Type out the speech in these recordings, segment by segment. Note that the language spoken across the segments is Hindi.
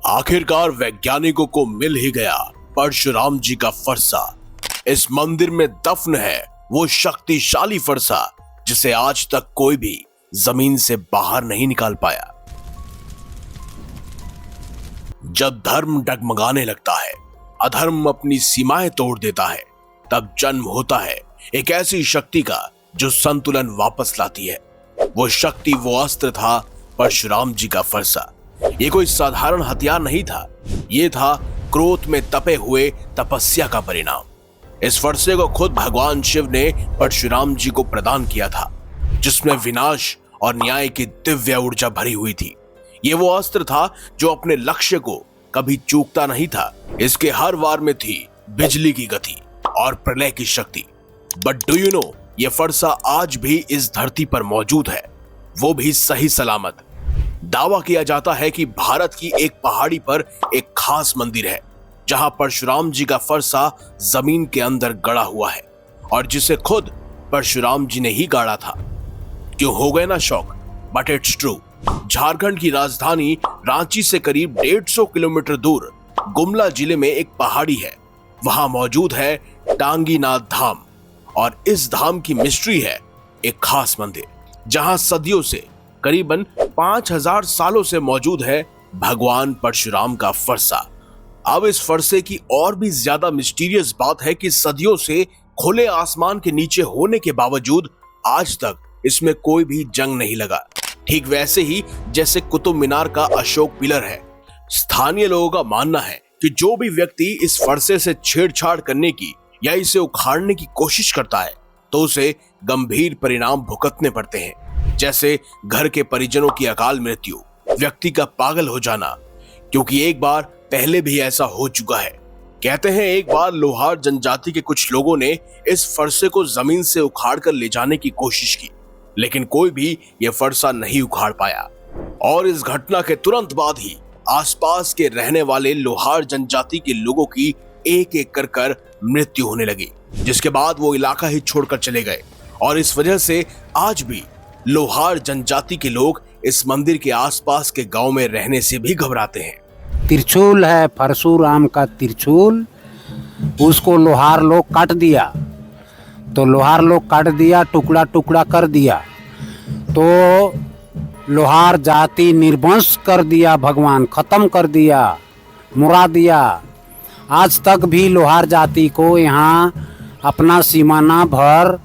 आखिरकार वैज्ञानिकों को मिल ही गया परशुराम जी का फरसा। इस मंदिर में दफन है वो शक्तिशाली फरसा जिसे आज तक कोई भी जमीन से बाहर नहीं निकाल पाया। जब धर्म डगमगाने लगता है, अधर्म अपनी सीमाएं तोड़ देता है, तब जन्म होता है एक ऐसी शक्ति का जो संतुलन वापस लाती है। वो शक्ति, वो अस्त्र था परशुराम जी का फरसा। ये कोई साधारण हथियार नहीं था, ये था क्रोध में तपे हुए तपस्या का परिणाम। इस फरसे को खुद भगवान शिव ने परशुराम जी को प्रदान किया था, जिसमें विनाश और न्याय की दिव्य ऊर्जा भरी हुई थी। ये वो अस्त्र था जो अपने लक्ष्य को कभी चूकता नहीं था। इसके हर वार में थी बिजली की गति और प्रलय की शक्ति। बट डू यू नो, ये फरसा आज भी इस धरती पर मौजूद है, वो भी सही सलामत। दावा किया जाता है कि भारत की एक पहाड़ी पर एक खास मंदिर है जहां परशुराम जी का फरसा जमीन के अंदर गड़ा हुआ है और जिसे खुद परशुराम जी ने ही गाड़ा था। क्यों हो गए ना शौक? But it's true. झारखंड की राजधानी रांची से करीब 150 किलोमीटर दूर गुमला जिले में एक पहाड़ी है। वहां मौजूद है टांगीनाथ धाम और इस धाम की मिस्ट्री है एक खास मंदिर जहां सदियों से, करीबन 5000 सालों से मौजूद है भगवान परशुराम का फरसा। अब इस फरसे की और भी ज्यादा मिस्टीरियस बात है कि सदियों से खुले आसमान के नीचे होने के बावजूद आज तक इसमें कोई भी जंग नहीं लगा। ठीक वैसे ही जैसे कुतुब मीनार का अशोक पिलर है। स्थानीय लोगों का मानना है कि जो भी व्यक्ति इस फरसे से छेड़छाड़ करने की या इसे उखाड़ने की कोशिश करता है तो उसे गंभीर परिणाम भुगतने पड़ते हैं, जैसे घर के परिजनों की अकाल मृत्यु, व्यक्ति का पागल हो जाना, क्योंकि एक बार पहले भी ऐसा हो चुका है। कहते हैं एक बार लोहार जनजाति के कुछ लोगों ने इस फरसे को जमीन से उखाड़ कर ले जाने की कोशिश की, लेकिन कोई भी यह फरसा नहीं उखाड़ पाया। और इस घटना के तुरंत बाद ही आसपास के रहने वाले लोहार जनजाति के लोगों की एक एक कर मृत्यु होने लगी, जिसके बाद वो इलाका ही छोड़कर चले गए। और इस वजह से आज भी लोहार जनजाति के लोग इस मंदिर के आसपास के गांव में रहने से भी घबराते हैं। त्रिशूल है, परशुराम का त्रिशूल, उसको लोहार लोग काट दिया, तो लोहार लोग काट दिया, टुकड़ा टुकड़ा कर दिया, तो लोहार जाति निर्वंश कर दिया, भगवान खत्म कर दिया, मुरा दिया। आज तक भी लोहार जाति को यहाँ अपना सीमाना भर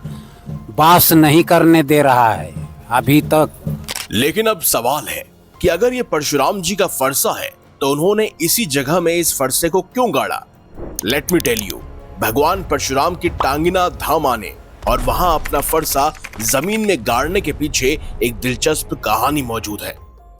वास नहीं करने दे रहा है अभी तक। लेकिन अब सवाल है कि अगर ये परशुराम जी का फरसा है तो उन्होंने इसी जगह में इस फरसे को क्यों गाड़ा? Let me tell you. भगवान परशुराम की टांगीनाथ धाम आने और वहां अपना फरसा जमीन में गाड़ने के पीछे एक दिलचस्प कहानी मौजूद है।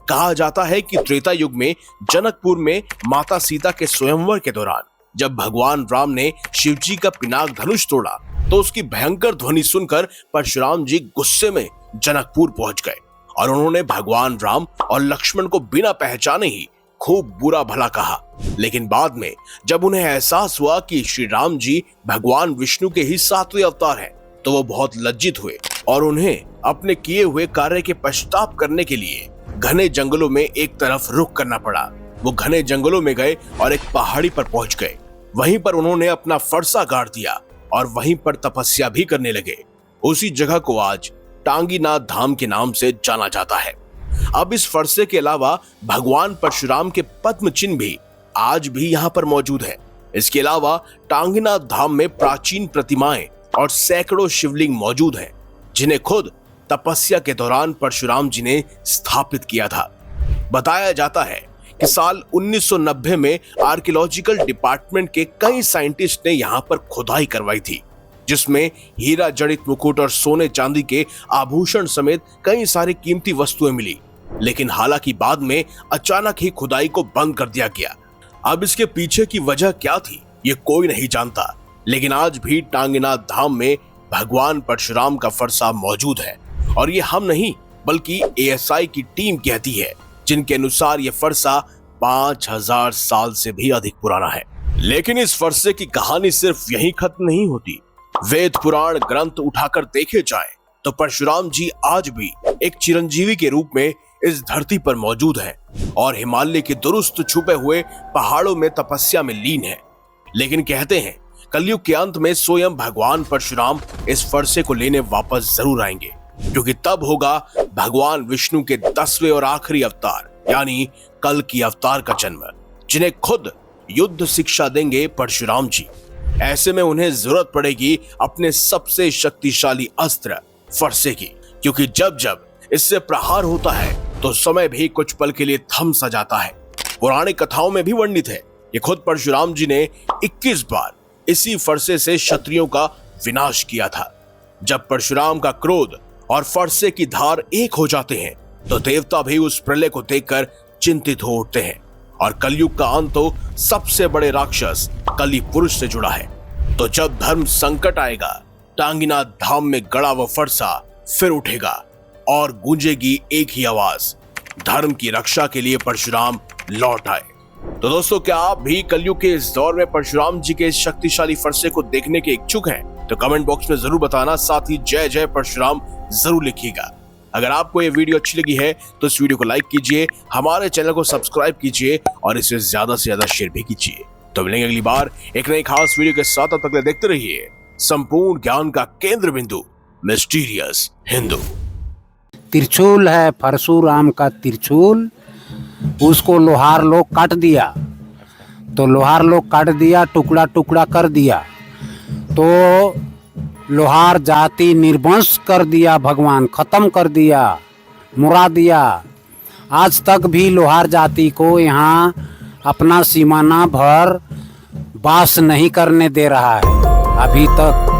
कहा जाता है कि त्रेता युग में जनकपुर में माता सीता के स्वयंवर के दौरान जब भगवान राम ने शिव जी का पिनाक धनुष तोड़ा तो उसकी भयंकर ध्वनि सुनकर परशुराम जी गुस्से में जनकपुर पहुंच गए और उन्होंने भगवान राम और लक्ष्मण को बिना पहचाने ही खूब बुरा भला कहा। लेकिन बाद में जब उन्हें एहसास हुआ कि श्री राम जी भगवान विष्णु के ही 7वें अवतार हैं, तो वो बहुत लज्जित हुए और उन्हें अपने किए हुए कार्य के पश्चाताप करने के लिए घने जंगलों में एक तरफ रुख करना पड़ा। वो घने जंगलों में गए और एक पहाड़ी पर पहुंच गए। वहीं पर उन्होंने अपना फरसा गाड़ दिया और वहीं पर तपस्या भी करने लगे। उसी जगह को आज टांगीनाथ धाम के नाम से जाना जाता है। अब इस फरसे के अलावा भगवान परशुराम के पद्म चिन्ह भी आज भी यहाँ पर मौजूद है। इसके अलावा टांगीनाथ धाम में प्राचीन प्रतिमाएं और सैकड़ों शिवलिंग मौजूद हैं, जिन्हें खुद तपस्या के दौरान परशुराम जी ने स्थापित किया था। बताया जाता है कि साल 1990 में आर्कियोलॉजिकल डिपार्टमेंट के कई साइंटिस्ट ने यहाँ पर खुदाई करवाई थी, जिसमें हीरा जड़ित मुकुट और सोने चांदी के आभूषण समेत कई सारी कीमती वस्तुएं मिली। लेकिन हालांकि बाद में अचानक ही खुदाई को बंद कर दिया गया। अब इसके पीछे की वजह क्या थी ये कोई नहीं जानता, लेकिन आज भी टांगीनाथ धाम में भगवान परशुराम का फरसा मौजूद है। और ये हम नहीं बल्कि ASI की टीम कहती है, जिनके अनुसार ये फरसा 5000 साल से भी अधिक पुराना है। लेकिन इस फरसे की कहानी सिर्फ यहीं खत्म नहीं होती। वेद पुराण ग्रंथ उठाकर देखे जाएं तो परशुराम जी आज भी एक चिरंजीवी के रूप में इस धरती पर मौजूद हैं और हिमालय के दुरुस्त छुपे हुए पहाड़ों में तपस्या में लीन है। लेकिन कहते हैं कलयुग के अंत में स्वयं भगवान परशुराम इस फरसे को लेने वापस जरूर आएंगे, क्योंकि तब होगा भगवान विष्णु के 10वें और आखिरी अवतार यानी कल की अवतार का जन्म, जिन्हें खुद युद्ध शिक्षा देंगे परशुराम जी। ऐसे में उन्हें जरूरत पड़ेगी अपने सबसे शक्तिशाली अस्त्र फरसे की, क्योंकि जब जब इससे प्रहार होता है तो समय भी कुछ पल के लिए थम सा जाता है। पुरानी कथाओं में भी वर्णित है कि खुद परशुराम जी ने 21 बार इसी फरसे से क्षत्रियों का विनाश किया था। जब परशुराम का क्रोध और फरसे की धार एक हो जाते हैं तो देवता भी उस प्रलय को देखकर चिंतित हो उठते हैं और कलयुग का अंत तो सबसे बड़े राक्षस कली पुरुष से जुड़ा है। तो जब धर्म संकट आएगा, टांगीनाथ धाम में गड़ा वो फरसा फिर उठेगा और गूंजेगी एक ही आवाज, धर्म की रक्षा के लिए परशुराम लौट आए। तो दोस्तों, क्या आप भी कलयुग के इस दौर में परशुराम जी के इस शक्तिशाली फरसे को देखने के इच्छुक हैं? तो कमेंट बॉक्स में जरूर बताना, साथ ही जय जय परशुराम जरूर लिखिएगा। अगर आपको ये वीडियो अच्छी लगी है तो इस वीडियो को लाइक कीजिए, हमारे चैनल को सब्सक्राइब कीजिए और इसे ज्यादा से ज्यादा शेयर भी कीजिए। तो मिलेंगे अगली बार एक नई खास वीडियो के साथ। तब तक देखते रहिए संपूर्ण ज्ञान का केंद्र बिंदु मिस्टीरियस हिंदू। त्रिशूल है परशुराम का त्रिशूल, उसको लोहार लोग काट दिया, तो लोहार लोग काट दिया, टुकड़ा टुकड़ा कर दिया, तो लोहार जाति निर्वंश कर दिया, भगवान खत्म कर दिया, मुरा दिया। आज तक भी लोहार जाति को यहाँ अपना सीमाना भर वास नहीं करने दे रहा है अभी तक।